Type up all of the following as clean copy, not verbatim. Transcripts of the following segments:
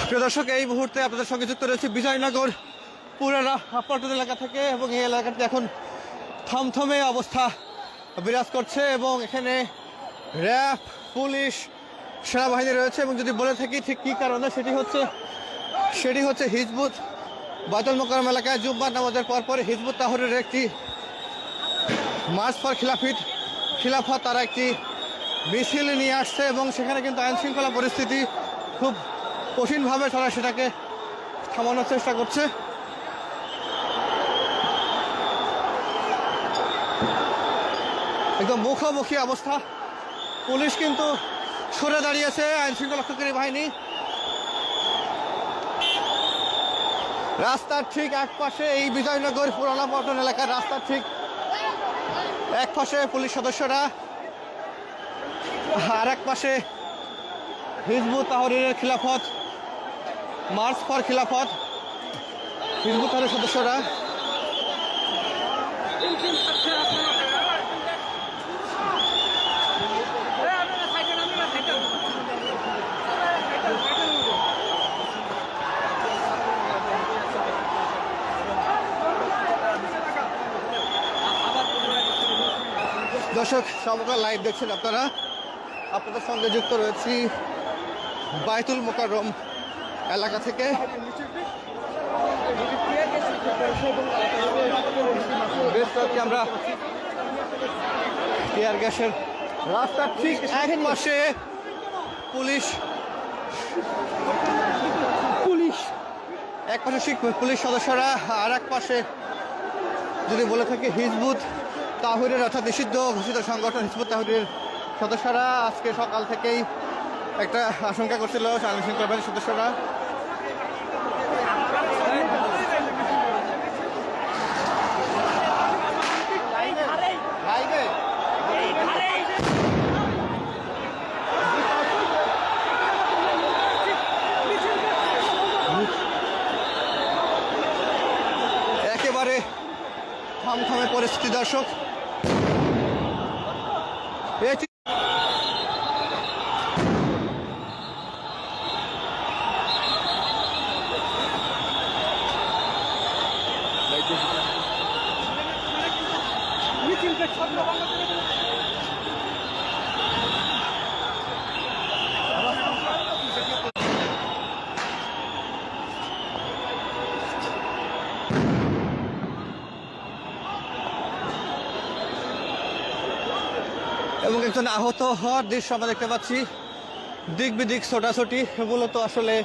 প্রিয় দর্শক, এই মুহূর্তে আপনাদের সঙ্গে যুক্ত রয়েছে বিজয়নগর পুরানা পল্টন এলাকা থেকে, এবং এই এলাকাটি এখন থমথমে অবস্থা বিরাজ করছে এবং এখানে র্যাব, পুলিশ, সেনাবাহিনী রয়েছে। এবং যদি বলে থাকি ঠিক কী কারণে, সেটি হচ্ছে হিজবুত বায়তুল মোকাররম এলাকায় জুম্মার নামাজের পরপর হিজবুত তাহরীরের একটি মার্চ ফর খিলাফত তারা একটি মিছিল নিয়ে আসছে এবং সেখানে কিন্তু আইন শৃঙ্খলা পরিস্থিতি খুব কঠিনভাবে তারা সেটাকে থামানোর চেষ্টা করছে। একদম মুখোমুখি অবস্থা, পুলিশ কিন্তু সরে দাঁড়িয়েছে, আইন শৃঙ্খলা রক্ষাকারী বাহিনী রাস্তার ঠিক এক পাশে, এই বিজয়নগর পুরানা পল্টন এলাকার রাস্তার ঠিক এক পাশে পুলিশ সদস্যরা, আর এক পাশে হিজবুত তাহরীরের খিলাফত মার্চ ফর খিলাফত হিজবুত তাহরীর সদস্যরা। দর্শক, সমগ্র লাইভ দেখছেন আপনারা, আপনাদের সঙ্গে যুক্ত রয়েছি বায়তুল মোকাররম এলাকা থেকে। বেশ কয়েকটি আমরা টিয়ার গ্যাসের রাস্তার ঠিক এক পাশে পুলিশ এক পাশে পুলিশ সদস্যরা, আর এক পাশে যদি বলে থাকি হিজবুত তাহরীর অর্থাৎ নিষিদ্ধ ঘোষিত সংগঠন হিজবুত তাহরীর সদস্যরা আজকে সকাল থেকেই একটা আশঙ্কা করছিল আইন শৃঙ্খলা বাহিনীর সদস্যরা। একেবারে থমথমে পরিস্থিতি দর্শক। এবং একজন আহত হওয়ার দৃশ্য আমরা দেখতে পাচ্ছি, দিক বিদিক ছোটাছুটি, এগুলো তো আসলে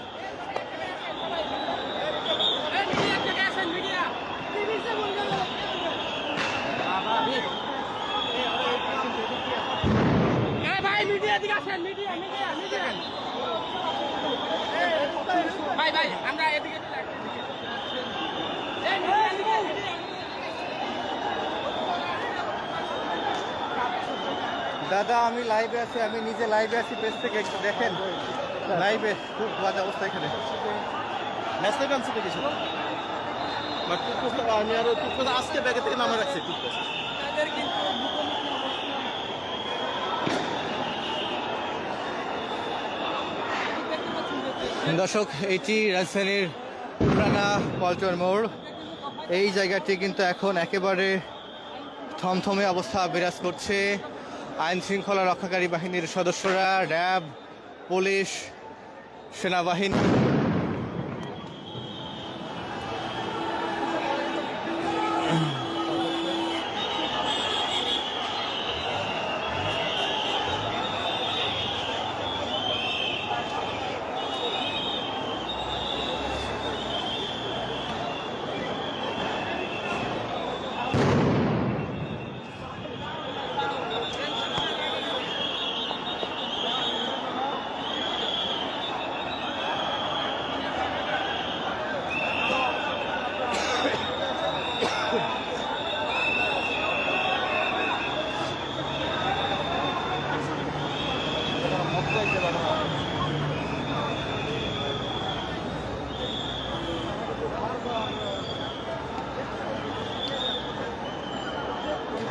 দাদা, আমি লাইভে আছি, আমি নিজে লাইভে আছি, পেজ থেকে একটু দেখেন, লাইভে খুব বাজে অবস্থা এখানে। আমি আরো আজকে ব্যাগে থেকে নামে রাখছি। দর্শক, এইটি রাজধানীর পুরানা পল্টন মোড়। এই জায়গাটি কিন্তু এখন একেবারে থমথমে অবস্থা বিরাজ করছে। আইন শৃঙ্খলা রক্ষাকারী বাহিনীর সদস্যরা, র্যাব, পুলিশ, সেনাবাহিনী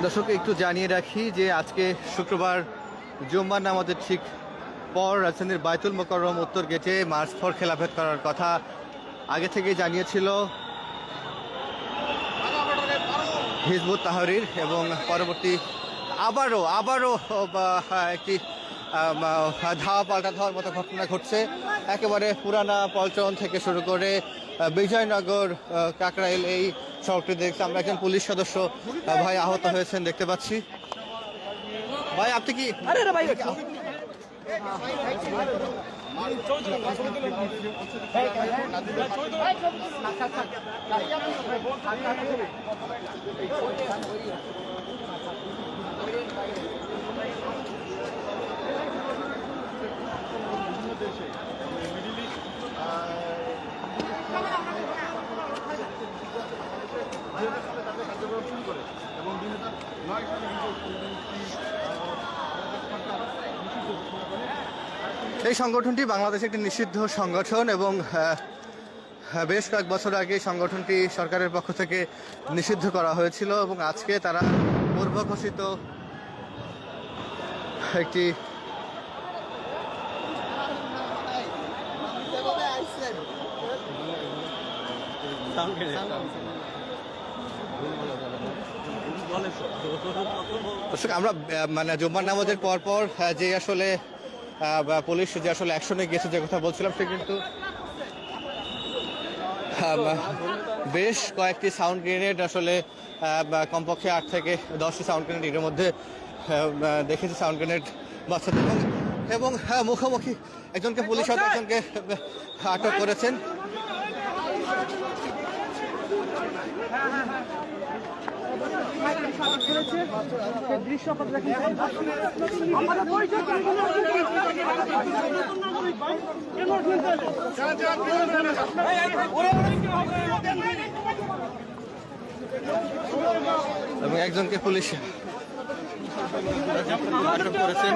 দর্শক একটু জানিয়ে রাখি যে আজকে শুক্রবার জুম্মার নামাজের ঠিক পর রাজধানীর বায়তুল মোকাররম উত্তর গেটে মার্চ ফর খেলাফত করার কথা আগে থেকেই জানিয়েছিল হিজবুত তাহরির, এবং পরবর্তী আবারও একটি ধাওয়া পাল্টা ধাওয়ার মতো ঘটনা ঘটছে। একেবারে পুরানা পল্টন থেকে শুরু করে বিজয়নগর কাকরাইল এই সড়কটি দেখছি আমরা। একজন পুলিশ সদস্য ভাই আহত হয়েছেন দেখতে পাচ্ছি। ভাই আপনি কি এই সংগঠনটি বাংলাদেশে একটি নিষিদ্ধ সংগঠন এবং বেশ কয়েক বছর আগে সংগঠনটি সরকারের পক্ষ থেকে নিষিদ্ধ করা হয়েছিল এবং আজকে তারা পূর্ব ঘোষিত একটি আমরা মানে জুম্মার নামাজের পর যে আসলে পুলিশ যে আসলে অ্যাকশনে গেছে যে কথা বলছিলাম, সে কিন্তু বেশ কয়েকটি সাউন্ড গ্রেনেড আসলে কমপক্ষে 8 থেকে 10টি সাউন্ড গ্রেনেড এর মধ্যে দেখেছি সাউন্ড গ্রেনেড বাচ্চাদের, এবং মুখোমুখি একজনকে পুলিশ একজনকে আটক করেছেন। এবং একজনকে পুলিশ আটক করেছেন,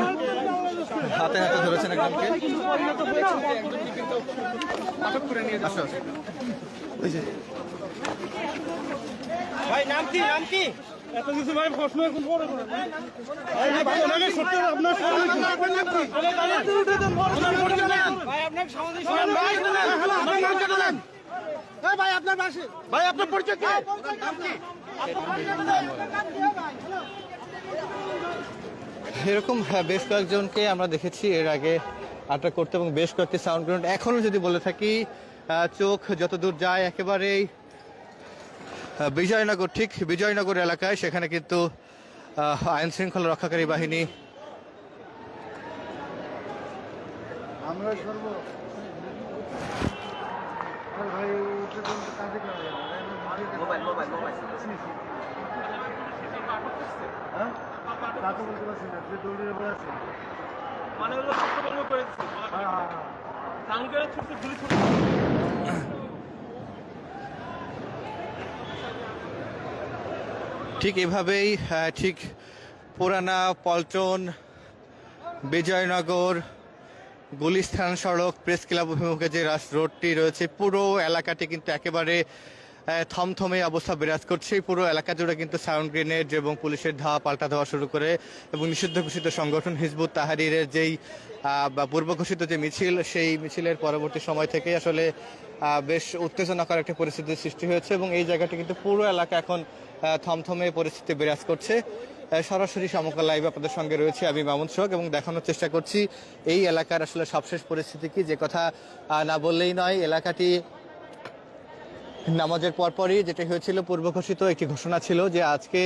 হাতে ধরেছেন একজনকে। ভাই নাম কি এত কিছু ভাই প্রশ্ন এখন বড় করে ভাই ওনাকে সত্যি আপনার ভাই আপনার সামাজিক ভাই আপনার পাশে ভাই আপনার পরিচয় কি? এরকম বেশ কয়েকজনকে আমরা দেখেছি এর আগে আটক করতে, এবং বেশ কয়েকটি সাউন্ড গ্রেনেড এখনো যদি বলে থাকি চোখ যতদূর যায় একেবারেই বিজয়নগর এলাকায়, সেখানে কিন্তু আইন শৃঙ্খলা রক্ষাকারী বাহিনী ঠিক এভাবেই ঠিক পুরানা পল্টন বিজয়নগর গুলিস্তান সড়ক প্রেস ক্লাব অভিমুখে যে রোডটি রয়েছে পুরো এলাকাটি কিন্তু একেবারে থমথমে অবস্থা বিরাজ করছে। পুরো এলাকা জুড়ে কিন্তু সাউন্ড গ্রেনেড এবং পুলিশের ধাওয়া পাল্টা দেওয়া শুরু করে, এবং নিষিদ্ধ ঘোষিত সংগঠন হিজবুত তাহরিরের যেই পূর্ব ঘোষিত যে মিছিল, সেই মিছিলের পরবর্তী সময় থেকে আসলে বেশ উত্তেজনাকর একটা পরিস্থিতির সৃষ্টি হয়েছে, এবং এই জায়গাটি কিন্তু পুরো এলাকা এখন থমথমে পরিস্থিতি বিরাজ করছে। সরাসরি সমকাল লাইভ আপনাদের সঙ্গে রয়েছে আমি মামুন শোক, এবং দেখানোর চেষ্টা করছি এই এলাকার আসলে সবশেষ পরিস্থিতি কি। যে কথা না বললেই নয়, এলাকাটি নামাজের পরপরই যেটা হয়েছিল পূর্ব ঘোষিত একটি ঘোষণা ছিল যে আজকে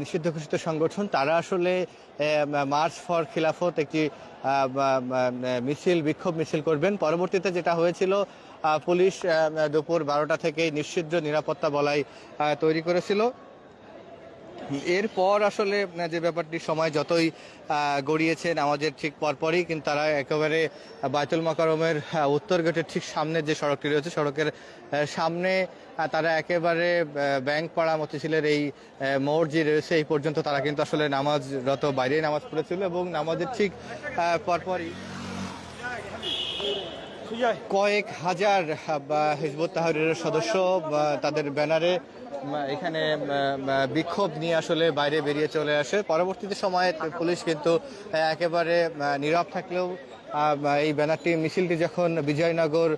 নিষিদ্ধ ঘোষিত সংগঠন তারা আসলে মার্চ ফর খিলাফত একটি বিক্ষোভ মিছিল করবেন। পরবর্তীতে যেটা হয়েছিল পুলিশ দুপুর 12টা থেকে নিষিদ্ধ নিরাপত্তা বলয় তৈরি করেছিল। এরপর আসলে যে ব্যাপারটি সময় যতই গড়িয়েছে নামাজের ঠিক পরপরই কিন্তু তারা একেবারে বায়তুল মোকাররমের উত্তর গেটের ঠিক সামনে যে সড়কটি রয়েছে সড়কের সামনে তারা একেবারে ব্যাংকপাড়া মতিঝিলের এই মোড় যে রয়েছে এই পর্যন্ত তারা কিন্তু আসলে নামাজরত বাইরে নামাজ পড়েছিল, এবং নামাজের ঠিক পরপরই কয়েক হাজার হিজবুত তাহরিরের সদস্য তাদের ব্যানারে এখানে বিক্ষোভ নিয়ে আসলে বাইরে বেরিয়ে চলে আসে। পরবর্তীতে সময়ে পুলিশ কিন্তু একেবারে নীরব থাকলেও এই ব্যানারটি মিছিলটি যখন বিজয়নগর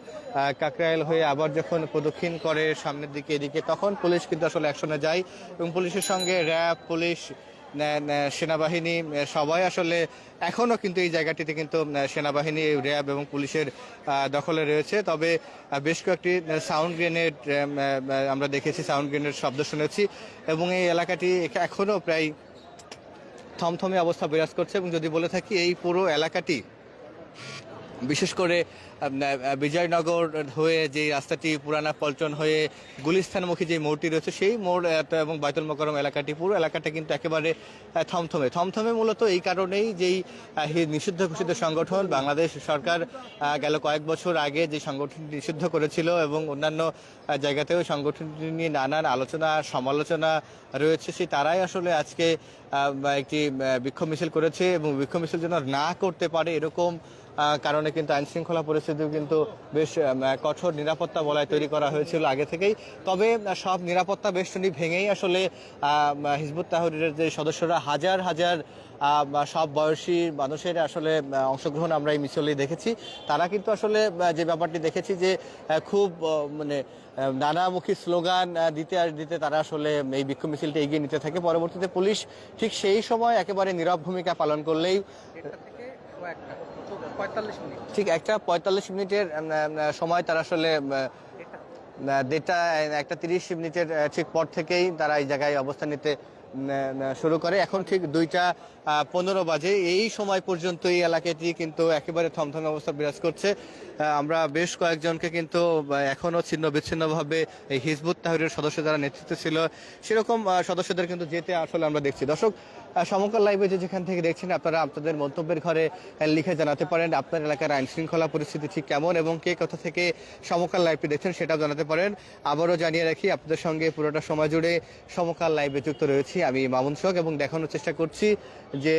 কাকরাইল হয়ে আবার যখন প্রদক্ষিণ করে সামনের দিকে এদিকে, তখন পুলিশ কিন্তু আসলে অ্যাকশনে যায় এবং পুলিশের সঙ্গে র্যাব, পুলিশ, সেনাবাহিনী সবাই আসলে এখনও কিন্তু এই জায়গাটিতে কিন্তু সেনাবাহিনী, র্যাব এবং পুলিশের দখলে রয়েছে। তবে বেশ কয়েকটি সাউন্ড গ্রেনেড আমরা দেখেছি, সাউন্ড গ্রেনেড শব্দ শুনেছি এবং এই এলাকাটি এখনও প্রায় থমথমে অবস্থা বিরাজ করছে। এবং যদি বলে থাকি এই পুরো এলাকাটি বিশেষ করে বিজয়নগর হয়ে যে রাস্তাটি পুরানা পল্টন হয়ে গুলিস্তানমুখী যে মোড়টি রয়েছে সেই মোড় এবং বাইতুল মোকাররম এলাকাটি, পুরো এলাকাটা কিন্তু একেবারে থমথমে মূলত এই কারণেই যেই নিষিদ্ধ ঘোষিত সংগঠন বাংলাদেশ সরকার গেল কয়েক বছর আগে যে সংগঠনটি নিষিদ্ধ করেছিল এবং অন্যান্য জায়গাতেও সংগঠনটি নিয়ে নানান আলোচনা সমালোচনা রয়েছে, সেই তারাই আসলে আজকে একটি বিক্ষোভ মিছিল করেছে এবং বিক্ষোভ মিছিল যেন না করতে পারে এরকম কারণে কিন্তু আইন শৃঙ্খলা পরিস্থিতিও কিন্তু বেশ কঠোর নিরাপত্তা বলয় তৈরি করা হয়েছিল আগে থেকেই। তবে সব নিরাপত্তা বেষ্টনী ভেঙেই আসলে হিজবুত তাহরীরের যে সদস্যরা হাজার হাজার সব বয়সী মানুষের আসলে অংশগ্রহণ আমরা এই মিছিলে দেখেছি। তারা কিন্তু আসলে যে ব্যাপারটি দেখেছি যে খুব মানে নানামুখী স্লোগান দিতে তারা আসলে এই বিক্ষোভ মিছিলটি এগিয়ে নিতে থাকে। পরবর্তীতে পুলিশ ঠিক সেই সময় একেবারে নীরব ভূমিকা পালন করলেই ঠিক 1:45 সময় তারা আসলে 1:30 ঠিক পর থেকেই তারা এই জায়গায় অবস্থান নিতে শুরু করে। এখন ঠিক 2:15 বাজে, এই সময় পর্যন্ত এই এলাকাটি কিন্তু একেবারে থমথমে অবস্থা বিরাজ করছে। আমরা বেশ কয়েকজনকে কিন্তু এখনো ছিন্ন বিচ্ছিন্নভাবে এই হিজবুত তাহরীরের সদস্য যারা নেতৃত্বে ছিল সেরকম সদস্যদের কিন্তু যেতে আসলে আমরা দেখছি। দর্শক, সমকাল লাইভে যেখান থেকে দেখছেন আপনারা আপনাদের মন্তব্যের ঘরে লিখে জানাতে পারেন আপনার এলাকার আইন শৃঙ্খলা পরিস্থিতি ঠিক কেমন এবং কে কোথা থেকে সমকাল লাইভটি দেখছেন সেটাও জানাতে পারেন। আবারও জানিয়ে রাখি আপনাদের সঙ্গে পুরোটা সময় জুড়ে সমকাল লাইভে যুক্ত রয়েছি আমি মামুন শোক এবং দেখানোর চেষ্টা করছি যে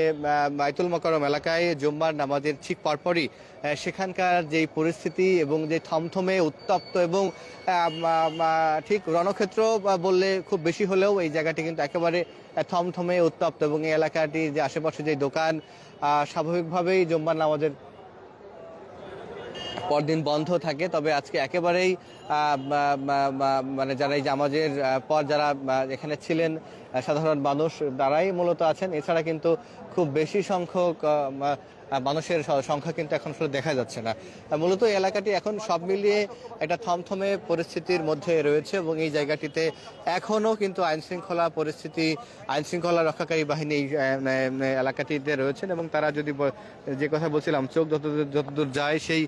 বাইতুল মোকাররম এলাকায় জুম্মার নামাজের ঠিক পরপরই সেখানকার যেই পরিস্থিতি এবং যে থমথমে উত্তপ্ত এবং ঠিক রণক্ষেত্র বললে খুব বেশি হলেও এই জায়গাটি কিন্তু একেবারে থমথমে উত্তপ্ত এবং এই এলাকাটি যে আশেপাশে যে দোকান স্বাভাবিকভাবেই জুম্মার নামাজের পরদিন বন্ধ থাকে, তবে আজকে একেবারেই মানে যারা এই নামাজের পর যারা এখানে ছিলেন সাধারণ মানুষ তারাই মূলত আছেন। এছাড়া কিন্তু খুব বেশি সংখ্যক মানুষের সংখ্যা কিন্তু এখন আসলে দেখা যাচ্ছে না। মূলত এই এলাকাটি এখন সব মিলিয়ে একটা থমথমে পরিস্থিতির মধ্যে রয়েছে এবং এই জায়গাটিতে এখনও কিন্তু আইন শৃঙ্খলা রক্ষাকারী বাহিনী এলাকাটিতে রয়েছেন এবং তারা যদি যে কথা বলছিলাম চোখ যতদূর যায় সেই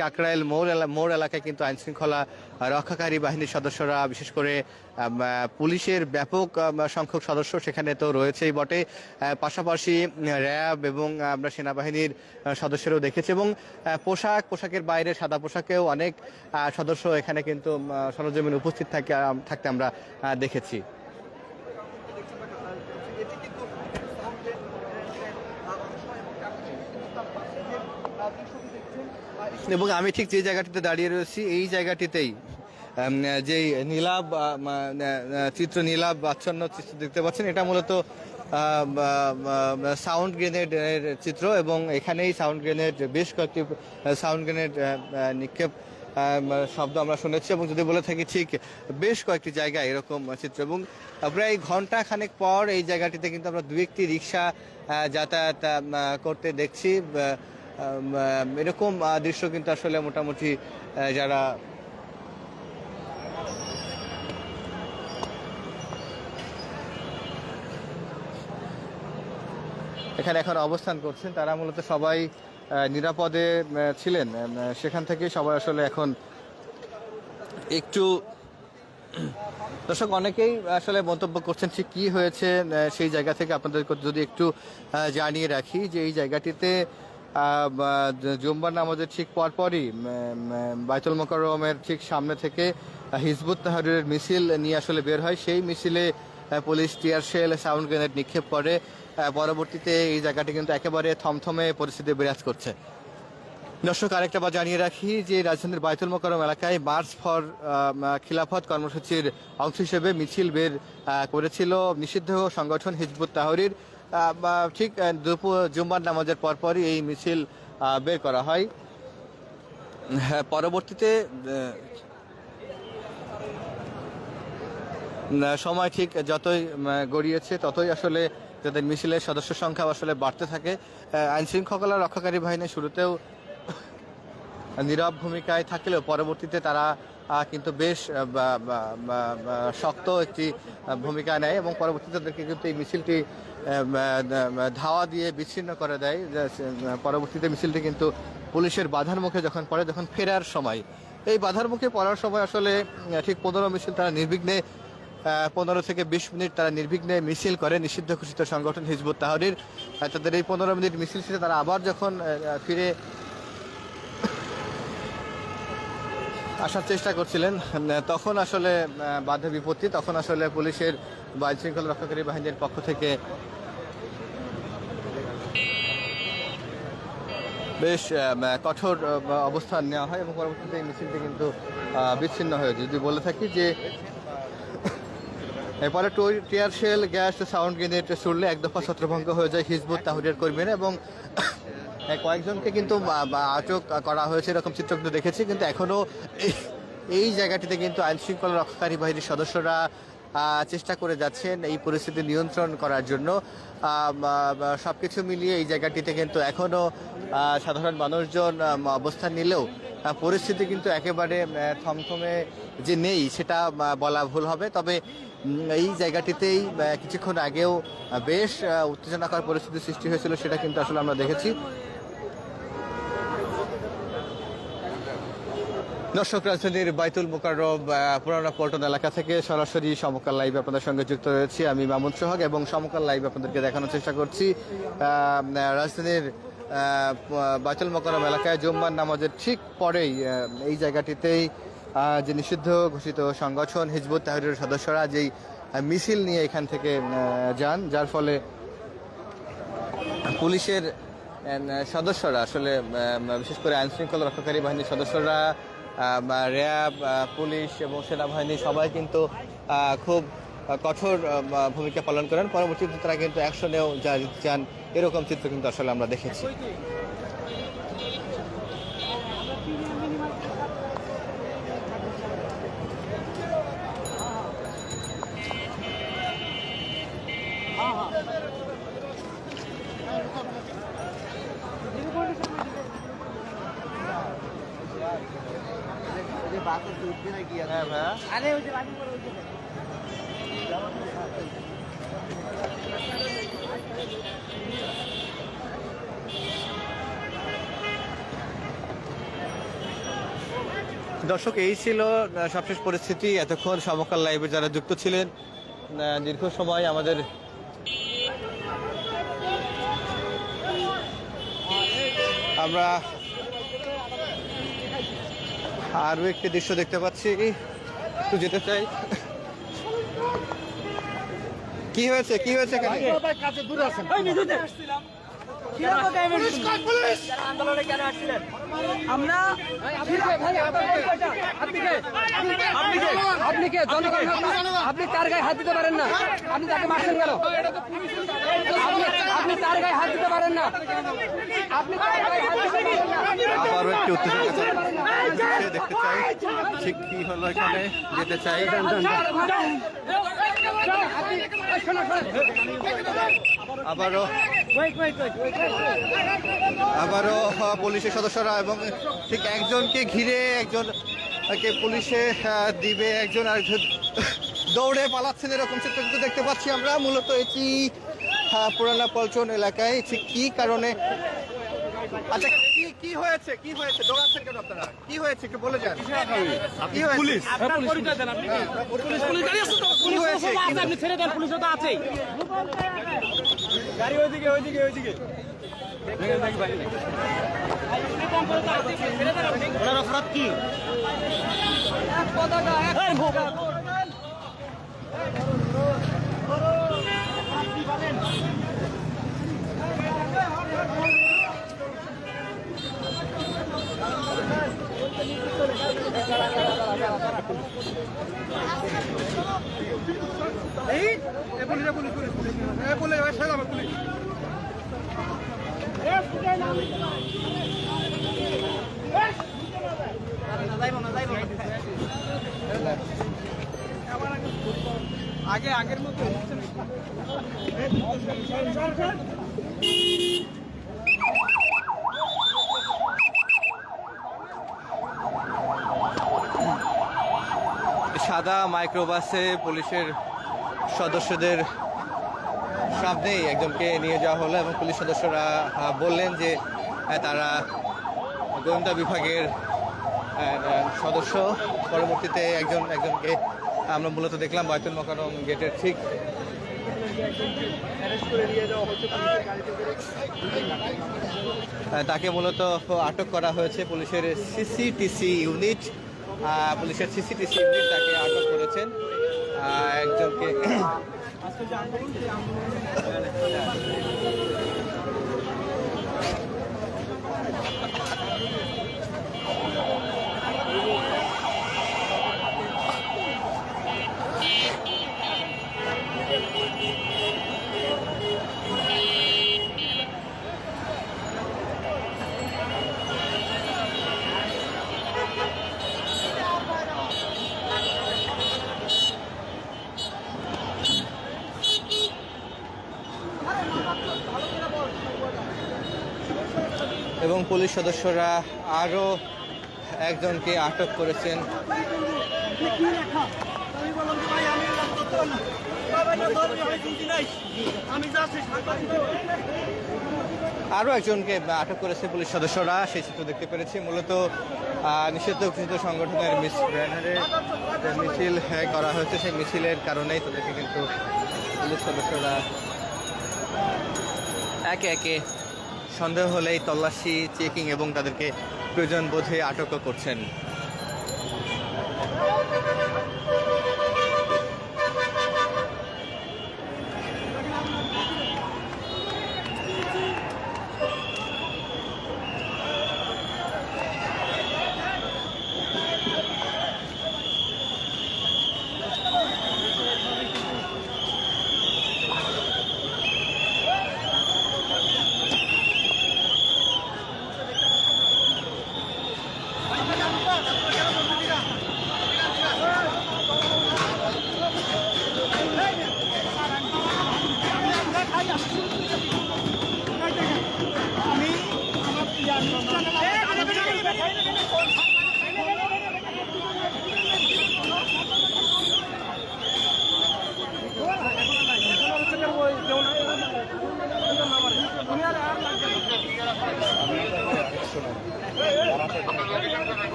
কাকরাইল মোড় এলাকায় কিন্তু আইন শৃঙ্খলা রক্ষাকারী বাহিনীর সদস্যরা বিশেষ করে পুলিশের ব্যাপক সংখ্যক সদস্য সেখানে তো রয়েছেই বটে, পাশাপাশি র্যাব এবং আমরা সেনাবাহিনীর সদস্যরাও দেখেছি এবং পোশাকের বাইরে সাদা পোশাকেও অনেক সদস্য এখানে কিন্তু সরজমিনে উপস্থিত থাকতে আমরা দেখেছি। এবং আমি ঠিক যে জায়গাটিতে দাঁড়িয়ে রয়েছি এই জায়গাটিতেই যে নীলাভ নীলাভ আচ্ছন্ন চিত্র দেখতে পাচ্ছেন এটা মূলত সাউন্ড গ্রেনেডের চিত্র এবং এখানেই সাউন্ড গ্রেনেড বেশ কয়েকটি সাউন্ড গ্রেনেড নিক্ষেপ শব্দ আমরা শুনেছি এবং যদি বলে থাকি ঠিক বেশ কয়েকটি জায়গায় এরকম চিত্র এবং প্রায় ঘন্টা খানেক পর এই জায়গাটিতে কিন্তু আমরা দু একটি রিক্সা যাতায়াত করতে দেখছি। এরকম দৃশ্য কিন্তু আসলে মোটামুটি যারা এখানে এখন অবস্থান করছেন তারা মূলত সবাই নিরাপদে ছিলেন, সেখান থেকে সবাই আসলে এখন একটু দর্শক অনেকেই আসলে মন্তব্য করছেন ঠিক কী হয়েছে সেই জায়গা থেকে আপনাদের যদি একটু জানিয়ে রাখি যে এই জায়গাটিতে জুম্মার নামাজের ঠিক পরপরই বাইতুল মোকাররমের ঠিক সামনে থেকে হিজবুত তাহরীরের মিছিল নিয়ে আসলে বের হয়, সেই মিছিলে police tear shell sound grenade নিক্ষেপ করে। পরবর্তীতে এই জায়গাটি কিন্তু একেবারে থমথমে পরিস্থিতি বিরাজ করছে। দর্শক আরেকটা জানিয়ে রাখি যে রাজধানীর বাইতুল মোকাররম এলাকায় মার্চ ফর খিলাফত কর্মসূচির অংশ হিসেবে মিছিল বের করেছিল নিষিদ্ধ সংগঠন হিজবুত তাহরীর। ঠিক দুপুর জুম্মার নামাজের পরপরই এই মিছিল বের করা হয়। হ্যাঁ, পরবর্তীতে সময় ঠিক যতই গড়িয়েছে ততই আসলে যাদের মিছিলের সদস্য সংখ্যা আসলে বাড়তে থাকে। আইন শৃঙ্খলা রক্ষাকারী বাহিনী শুরুতেও নীরব ভূমিকায় থাকলেও পরবর্তীতে তারা কিন্তু বেশ শক্ত একটি ভূমিকা নেয় এবং পরবর্তীতে তাদেরকে কিন্তু এই মিছিলটি ধাওয়া দিয়ে বিচ্ছিন্ন করে দেয়। পরবর্তীতে মিছিলটি কিন্তু পুলিশের বাধার মুখে যখন পড়ে, যখন ফেরার সময়, এই বাধার মুখে পড়ার সময় আসলে ঠিক 15 মিছিল তারা নির্বিঘ্নে 15 থেকে 20 মিনিট তারা নির্বিঘ্নে মিছিল করে নিষিদ্ধ ঘোষিত সংগঠন হিজবুত তাহরীর। তাদের এই 15 মিনিট মিছিল শেষে তারা আবার যখন ফিরে আসার চেষ্টা করছিলেন তখন আসলে বাধা বিপত্তি, তখন আসলে পুলিশের বা আইন শৃঙ্খলা রক্ষাকারী বাহিনীর পক্ষ থেকে বেশ কঠোর অবস্থান নেওয়া হয় এবং পরবর্তীতে এই মিছিলটি কিন্তু বিচ্ছিন্ন হয়েছে। যদি বলে থাকি যে এরপরে tear shell, gas, sound grenade ছুড়লে এক দফা ছত্রভঙ্গ হয়ে যায় হিজবুত তাহরীরের কর্মীরা এবং কয়েকজনকে কিন্তু আটক করা হয়েছে, এরকম চিত্র কিন্তু দেখেছি। কিন্তু এখনও এই জায়গাটিতে কিন্তু আইন শৃঙ্খলা রক্ষাকারী বাহিনীর সদস্যরা চেষ্টা করে যাচ্ছেন এই পরিস্থিতি নিয়ন্ত্রণ করার জন্য। সব কিছু মিলিয়ে এই জায়গাটিতে কিন্তু এখনও সাধারণ মানুষজন অবস্থান নিলেও পরিস্থিতি কিন্তু একেবারে থমথমে যে নেই সেটা বলা ভুল হবে। তবে এই জায়গাটিতেই কিছুক্ষণ আগেও বেশ উত্তেজনাকর পরিস্থিতি সৃষ্টি হয়েছিল, সেটা কিন্তু আসলে আমরা দেখেছি। দর্শক, রাজধানীর বাইতুল মোকাররম পুরানা পল্টন এলাকা থেকে সরাসরি সমকাল লাইভ আপনাদের সঙ্গে যুক্ত রয়েছি আমি মামুন সোহাগ এবং সমকাল লাইভ আপনাদেরকে দেখানোর চেষ্টা করছি রাজধানীর বাইতুল মোকাররম এলাকায় জুম্মার নামাজের ঠিক পরেই এই জায়গাটিতেই যে নিষিদ্ধ ঘোষিত সংগঠন হিজবুত তাহরীরের সদস্যরা যেই মিছিল নিয়ে এখান থেকে যান, যার ফলে পুলিশের সদস্যরা আসলে বিশেষ করে আইন শৃঙ্খলা রক্ষাকারী বাহিনীর সদস্যরা, র্যাব, পুলিশ এবং সেনাবাহিনী সবাই কিন্তু খুব কঠোর ভূমিকা পালন করেন। পরবর্তীতে তারা কিন্তু অ্যাকশনেও যান, এরকম চিত্র কিন্তু আসলে আমরা দেখেছি। হ্যাঁ ভাইয়া, দর্শক, এই ছিল সবশেষ পরিস্থিতি। এতক্ষণ সমকাল লাইভে যারা যুক্ত ছিলেন, দীর্ঘ সময় আমাদের আমরা আরো একটি দৃশ্য দেখতে পাচ্ছি, একটু যেতে চাই। কি হয়েছে কাছে দূরে আছেন আন্দোলনে কেন আসছিলেন? আমরা আপনি কে জনগণ? আপনি তার গায়ে হাত দিতে পারেন না, আপনি তাকে মারছেন কেন? আপনি তার গায়ে হাত দিতে পারেন না, আপনি তার গায়ে হাত দিতে পারেন না। আবারও একটি উত্তেজনা দেখতে চাই, ঠিক কি হলো এখানে, যেতে চাই। আবারও পুলিশের সদস্যরা এবং ঠিক একজনকে ঘিরে একজনকে পুলিশে দিবে, একজন আরেকজন দৌড়ে পালাচ্ছেন, এরকম চিত্র কিন্তু দেখতে পাচ্ছি আমরা। মূলত এটি পুরানা পল্টন এলাকায়। ঠিক কি কারণে, আচ্ছা কি হয়েছে দৌড়াচ্ছেন কেন আপনারা? কি হয়েছে একটু বলে যান। কি হয়েছে? পুলিশ পরিচয় দেন। আপনি পুলিশ গাড়ি আছে তো? কি হয়েছে? আপনি ছেড়ে দেন, পুলিশ তো আছেই। গাড়ি ওইদিকে ওনার অপরাধ কি? পুলিশ আগে আগের মতো সাদা মাইক্রোবাসে পুলিশের সদস্যদের সামনেই একজনকে নিয়ে যাওয়া হলো এবং পুলিশ সদস্যরা বললেন যে তারা গোয়েন্দা বিভাগের সদস্য। পরবর্তীতে একজনকে আমরা মূলত দেখলাম বায়তুল মোকাররম গেটের ঠিক তাকে মূলত আটক করা হয়েছে পুলিশের সিসিটিসি ইউনিট। পুলিশের সিসিটিসি ইউনিট তাকে আটক করেছেন একজনকে। এবং পুলিশ সদস্যরা আরও একজনকে আটক করেছেন। আরও একজনকে আটক করেছে পুলিশ সদস্যরা, সেই চিত্র দেখতে পেরেছি। মূলত নিষিদ্ধ ঘোষিত সংগঠনের ব্যানারে মিছিল করা হয়েছে, সেই মিছিলের কারণেই তাদেরকে কিন্তু পুলিশ সদস্যরা একে একে সন্দেহ হলেই তল্লাশি, চেকিং এবং তাদেরকে প্রয়োজন বোধে আটকও করছেন।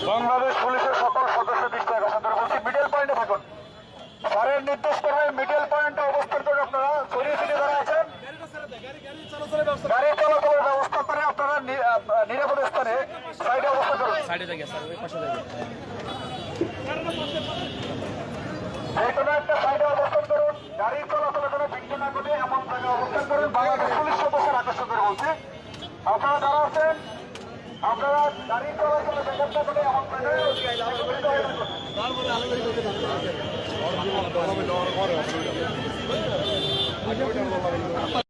বাংলাদেশ পুলিশের সকল সদস্য দৃষ্টি আকর্ষণ করে বলছি, মিডল পয়েন্টে থাকুন। স্যারের নির্দেশ করবে মিডল পয়েন্টে অবস্থান করে আপনারা ছড়িয়ে ছিটিয়ে যারা আছেন গাড়ি চলাচলের ব্যবস্থা করে আপনারা নিরাপদ স্থানে সাইডে অবস্থান করুন। যে কোনো একটা সাইডে অবস্থান করুন, গাড়ি চলাচলের কোনো বিঘ্ন না ঘটে এমন জায়গায় অবস্থান করুন। বাংলাদেশ পুলিশ সদস্যের আকর্ষণ করে বলছি, আপনারা যারা আছেন আপনারা গাড়ি চলাচলের ব্যবস্থা করে এমন জায়গায়